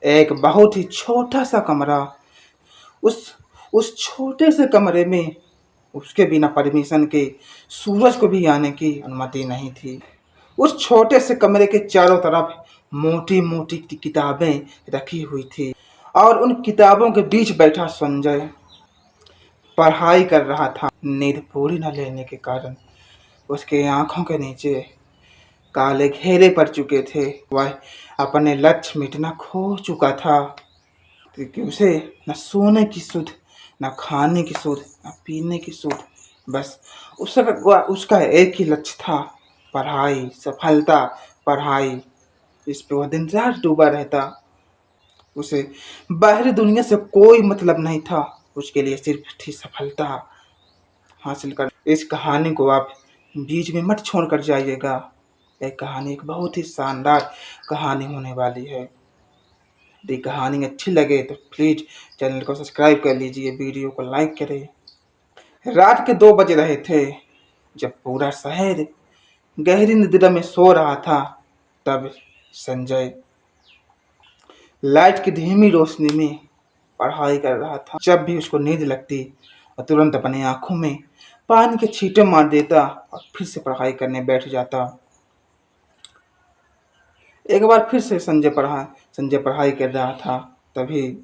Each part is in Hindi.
एक बहुत ही छोटा सा कमरा। उस उस छोटे से कमरे में उसके बिना परमिशन के सूरज को भी आने की अनुमति नहीं थी। उस छोटे से कमरे के चारों तरफ मोटी मोटी किताबें रखी हुई थी और उन किताबों के बीच बैठा संजय पढ़ाई कर रहा था। नींद पूरी न लेने के कारण उसके आंखों के नीचे काले घेरे पड़ चुके थे। वह अपने लक्ष्य मिटना खो चुका था कि उसे न सोने की सुध, न खाने की सुध, न पीने की सुध। बस उसका एक ही लक्ष्य था, पढ़ाई, सफलता, पढ़ाई। इस पे वह दिन रात डूबा रहता। उसे बाहरी दुनिया से कोई मतलब नहीं था। उसके लिए सिर्फ थी सफलता हासिल कर। इस कहानी को आप बीच में मत छोड़ कर जाइएगा। एक कहानी एक बहुत ही शानदार कहानी होने वाली है। यदि कहानी अच्छी लगे तो प्लीज़ चैनल को सब्सक्राइब कर लीजिए, वीडियो को लाइक करें। रात के 2 बज रहे थे जब पूरा शहर गहरी निद्रा में सो रहा था। तब संजय लाइट की धीमी रोशनी में पढ़ाई कर रहा था। जब भी उसको नींद लगती वह तुरंत अपनी आंखों में पानी के छींटे मार देता और फिर से पढ़ाई करने बैठ जाता। एक बार फिर से संजय पढ़ाई कर रहा था। तभी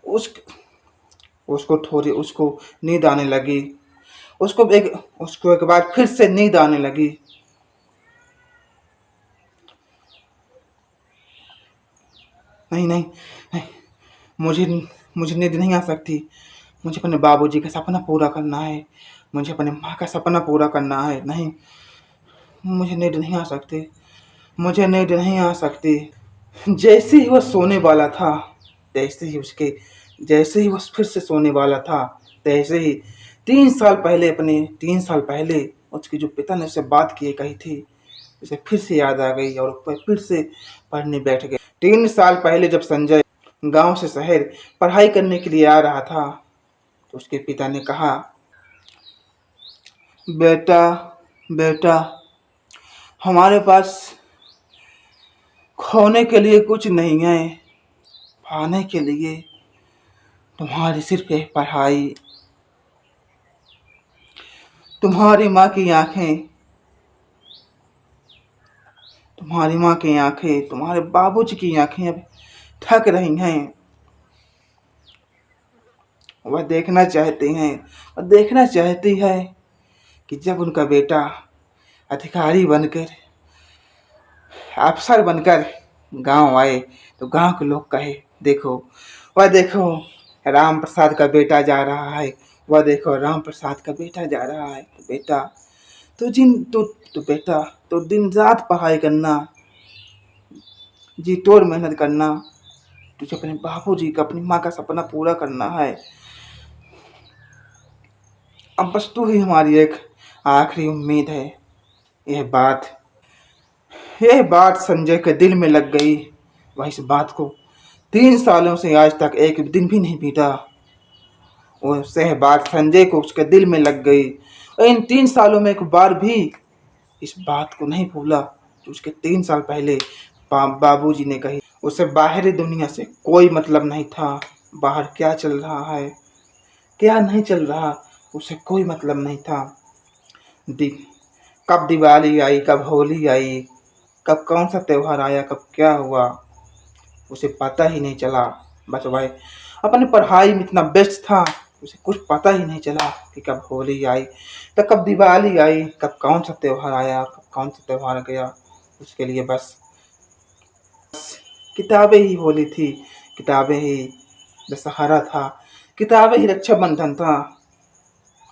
उस उसको नींद आने लगी। उसको एक बार फिर से नींद आने लगी। नहीं नहीं नहीं, मुझे मुझे नींद नहीं आ सकती। मुझे अपने बाबूजी का सपना पूरा करना है। मुझे अपने माँ का सपना पूरा करना है। नहीं, मुझे नींद नहीं आ सकती। मुझे नींद नहीं आ सकती। जैसे ही वह सोने वाला था, जैसे ही वह फिर से सोने वाला था, तैसे ही 3 साल पहले उसके जो पिता ने उससे बात किए कही थी, उसे फिर से याद आ गई और वह फिर से पढ़ने बैठ गए। 3 साल पहले जब संजय गांव से शहर पढ़ाई करने के लिए आ रहा था तो उसके पिता ने कहा, बेटा बेटा, हमारे पास खोने के लिए कुछ नहीं है, पाने के लिए तुम्हारी सिर्फ एक पढ़ाई। तुम्हारी माँ की आंखें, तुम्हारी माँ की आंखें, तुम्हारे बाबूजी की आंखें अब थक रही हैं। वह देखना चाहती है कि जब उनका बेटा अधिकारी बनकर, अफसर बनकर गांव आए तो गांव के लोग कहे, देखो राम प्रसाद का बेटा जा रहा है। वह देखो राम प्रसाद का बेटा जा रहा है। तो बेटा बेटा तो दिन रात पढ़ाई करना, जी तोड़ मेहनत करना। तुझे अपने बाबूजी का, अपनी माँ का सपना पूरा करना है। अब बस तू ही हमारी एक आखिरी उम्मीद है। यह बात यह बात संजय के दिल में लग गई। वह इस बात को 3 सालों से आज तक एक दिन भी नहीं बीता। वह बात संजय को उसके दिल में लग गई और इन 3 सालों में एक बार भी इस बात को नहीं भूला जो उसके 3 साल पहले बाबूजी ने कही। उसे बाहरी दुनिया से कोई मतलब नहीं था। बाहर क्या चल रहा है, क्या नहीं चल रहा, उसे कोई मतलब नहीं था। दी कब दिवाली आई, कब होली आई, कब कौन सा त्यौहार आया, कब क्या हुआ, उसे पता ही नहीं चला। बस वह अपनी पढ़ाई में इतना व्यस्त था, उसे कुछ पता ही नहीं चला कि कब होली आई, तो कब दिवाली आई, कब कौन सा त्यौहार आया और कब कौन सा त्यौहार गया। उसके लिए बस किताबें ही होली थी, किताबें ही दशहरा था, किताबें ही रक्षाबंधन था।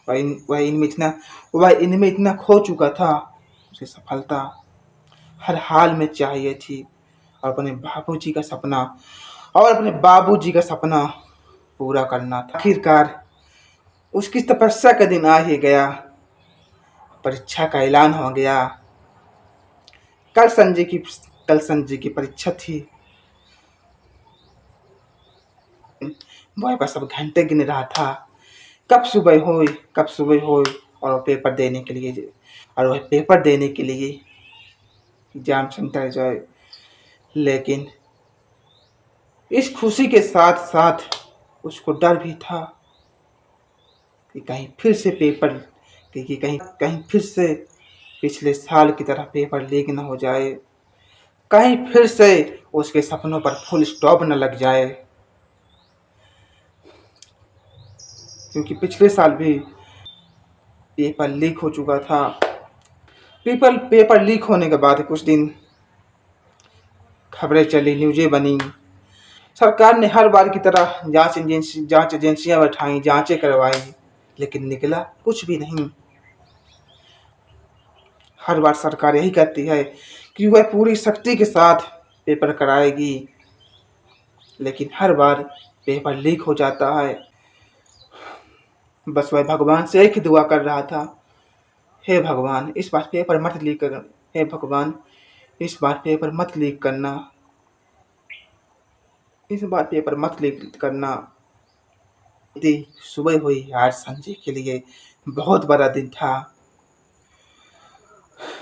वह इनमें इतना खो चुका था। उसे सफलता हर हाल में चाहिए थी और अपने बाबूजी का सपना पूरा करना था। आखिरकार उसकी तपस्या का दिन आ ही गया। परीक्षा का ऐलान हो गया। कल संजय की परीक्षा थी। वह बस अब घंटे गिन रहा था, कब सुबह हो और वह पेपर देने के लिए एग्जाम सेंटर जाए। लेकिन इस खुशी के साथ साथ उसको डर भी था कि कहीं फिर से पेपर कि कहीं कहीं फिर से पिछले साल की तरह पेपर लीक न हो जाए, कहीं फिर से उसके सपनों पर फुल स्टॉप न लग जाए। क्योंकि पिछले साल भी पेपर लीक हो चुका था। पेपर लीक होने के बाद कुछ दिन खबरें चली, न्यूज़ें बनी। सरकार ने हर बार की तरह जांच एजेंसियां बैठाई, जांचें करवाई, लेकिन निकला कुछ भी नहीं। हर बार सरकार यही कहती है कि वह पूरी शक्ति के साथ पेपर कराएगी, लेकिन हर बार पेपर लीक हो जाता है। बस वह भगवान से एक ही दुआ कर रहा था, हे भगवान इस बार पेपर मत लीक कर, हे भगवान इस बार पेपर मत लीक करना, इस बार पेपर मत लीक करना। यदि सुबह हुई आज संजय के लिए बहुत बड़ा दिन था।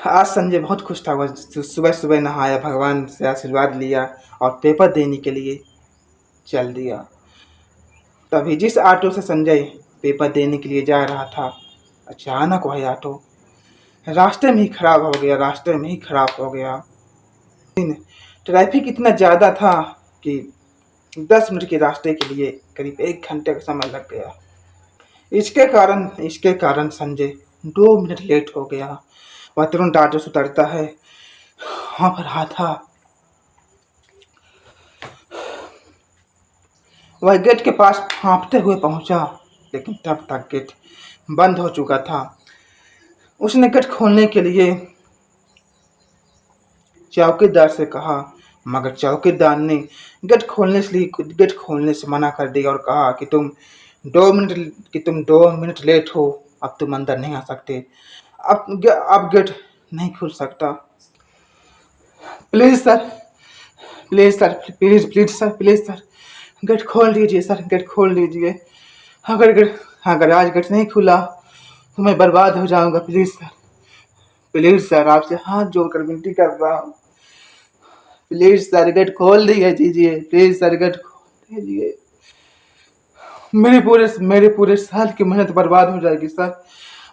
आज संजय बहुत खुश था। वह सुबह सुबह नहाया, भगवान से आशीर्वाद लिया और पेपर देने के लिए चल दिया। तभी जिस ऑटो से संजय पेपर देने के लिए जा रहा था, अचानक वह ऑटो रास्ते में ही खराब हो गया, रास्ते में ही खराब हो गया। ट्रैफिक इतना ज़्यादा था कि 10 मिनट के रास्ते के लिए करीब 1 घंटे का समय लग गया। इसके कारण संजय 2 मिनट लेट हो गया। वह तुरंत ऑटो से उतरता है, हाँफ रहा था। वह गेट के पास हाँफते हुए पहुंचा, लेकिन तब तक गेट बंद हो चुका था। उसने गेट खोलने के लिए चौकीदार से कहा, मगर चौकीदार ने गेट खोलने से मना कर दिया और कहा कि तुम 2 मिनट लेट हो, अब तुम अंदर नहीं आ सकते, अब गेट नहीं खुल सकता। Please sir, please sir, please sir, gate खोल दीजिए सर, गेट खोल दीजिए। अगर आज गेट नहीं खुला तो मैं बर्बाद हो जाऊंगा। प्लीज़ सर आपसे हाथ जोड़कर विनती कर रहा हूँ, प्लीज़ सर गेट खोल दीजिए, प्लीज़ सर गेट खोल दीजिए। मेरे पूरे साल की मेहनत बर्बाद हो जाएगी सर,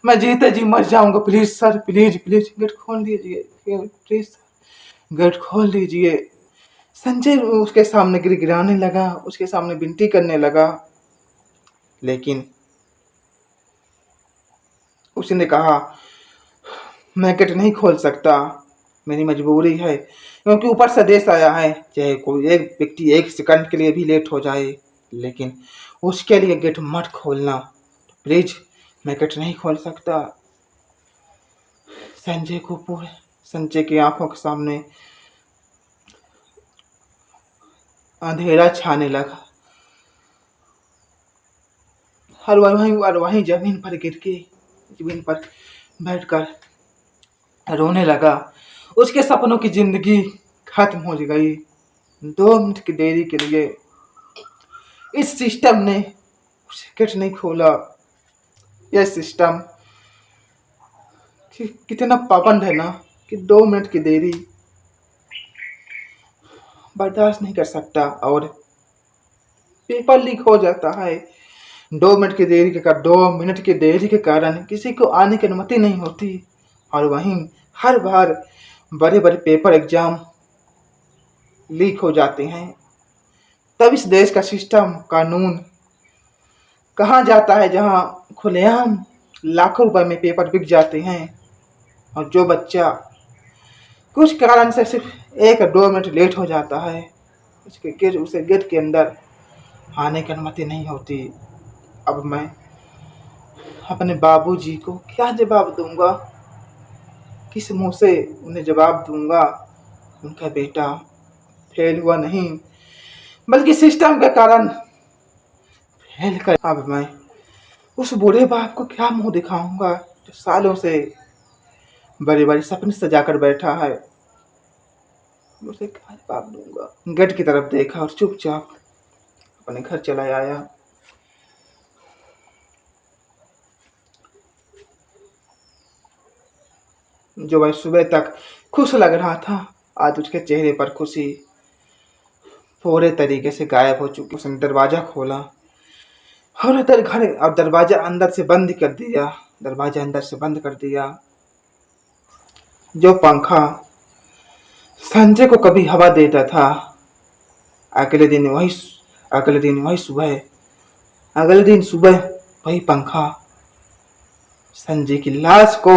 मैं जीते जी मर जाऊंगा। प्लीज़ सर, प्लीज़ गेट खोल दीजिए, प्लीज़ सर गेट खोल दीजिए। संजय उसके सामने गिड़गिड़ाने लगा, उसके सामने विनती करने लगा, लेकिन उसने कहा मैं गेट नहीं खोल सकता, मेरी मजबूरी है, क्योंकि ऊपर से आदेश आया है चाहे कोई एक व्यक्ति 1 सेकंड के लिए भी लेट हो जाए, लेकिन उसके लिए गेट मत खोलना। प्लीज मैं गेट नहीं खोल सकता। संजय की आंखों के सामने अंधेरा छाने लगा और वहीं जमीन पर बैठकर रोने लगा। उसके सपनों की जिंदगी खत्म हो गई। 2 मिनट की देरी के लिए इस सिस्टम ने उसे गेट नहीं खोला। यह सिस्टम कितना पाबंद है ना कि 2 मिनट की देरी बर्दाश्त नहीं कर सकता और पेपर लीक हो जाता है। 2 मिनट की देरी के कारण किसी को आने की अनुमति नहीं होती और वहीं हर बार बड़े बड़े पेपर एग्जाम लीक हो जाते हैं। तब इस देश का सिस्टम कानून कहाँ जाता है जहाँ खुलेआम लाखों रुपए में पेपर बिक जाते हैं और जो बच्चा कुछ कारण से सिर्फ 1-2 मिनट लेट हो जाता है उसे गेट के अंदर आने की अनुमति नहीं होती। अब मैं अपने बाबूजी को क्या जवाब दूंगा, किस मुंह से उन्हें जवाब दूंगा? उनका बेटा फेल हुआ नहीं बल्कि सिस्टम के कारण फेल कर। अब मैं उस बूढ़े बाप को क्या मुंह दिखाऊंगा जो सालों से बड़े बड़े सपने सजाकर बैठा है? उसे क्या जवाब दूंगा? गेट की तरफ देखा और चुपचाप अपने घर चला आया। जो वह सुबह तक खुश लग रहा था, आज उसके चेहरे पर खुशी पूरे तरीके से गायब हो चुकी। उसने दरवाज़ा खोला और अंदर घर और दरवाज़ा अंदर से बंद कर दिया। दरवाज़ा अंदर से बंद कर दिया। जो पंखा संजय को कभी हवा देता था, अगले दिन वही सुबह अगले दिन सुबह वही पंखा संजय की लाश को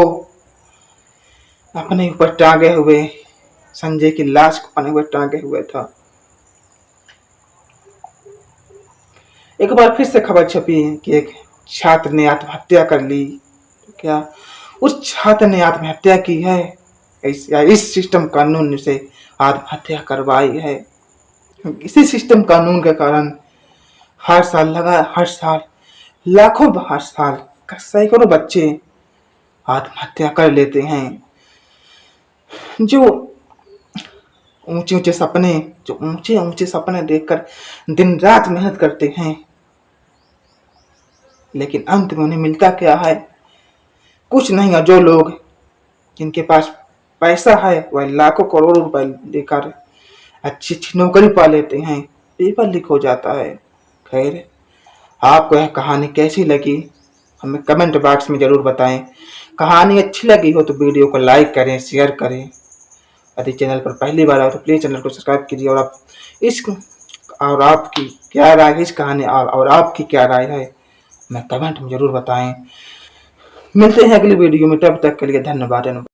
अपने ऊपर टांगे हुए था। एक बार फिर से खबर छपी कि एक छात्र ने आत्महत्या कर ली। तो क्या उस छात्र ने आत्महत्या की है या इस सिस्टम कानून से आत्महत्या करवाई है? इसी सिस्टम कानून के कारण हर साल हर साल सैकड़ों बच्चे आत्महत्या कर लेते हैं। जो ऊंचे ऊंचे सपने देखकर दिन रात मेहनत करते हैं, लेकिन अंत में उन्हें मिलता क्या है? कुछ नहीं है। जो लोग जिनके पास पैसा है वह लाखों करोड़ों रुपए देकर अच्छी अच्छी नौकरी पा लेते हैं, पेपर लीक हो जाता है। खैर, आपको यह कहानी कैसी लगी हमें कमेंट बॉक्स में ज़रूर बताएं। कहानी अच्छी लगी हो तो वीडियो को लाइक करें, शेयर करें। यदि चैनल पर पहली बार आए तो प्लीज़ चैनल को सब्सक्राइब कीजिए। और आपकी क्या राय है इस कहानी और आपकी क्या राय है हमें कमेंट में ज़रूर बताएं। मिलते हैं अगली वीडियो में, तब तक के लिए धन्यवाद।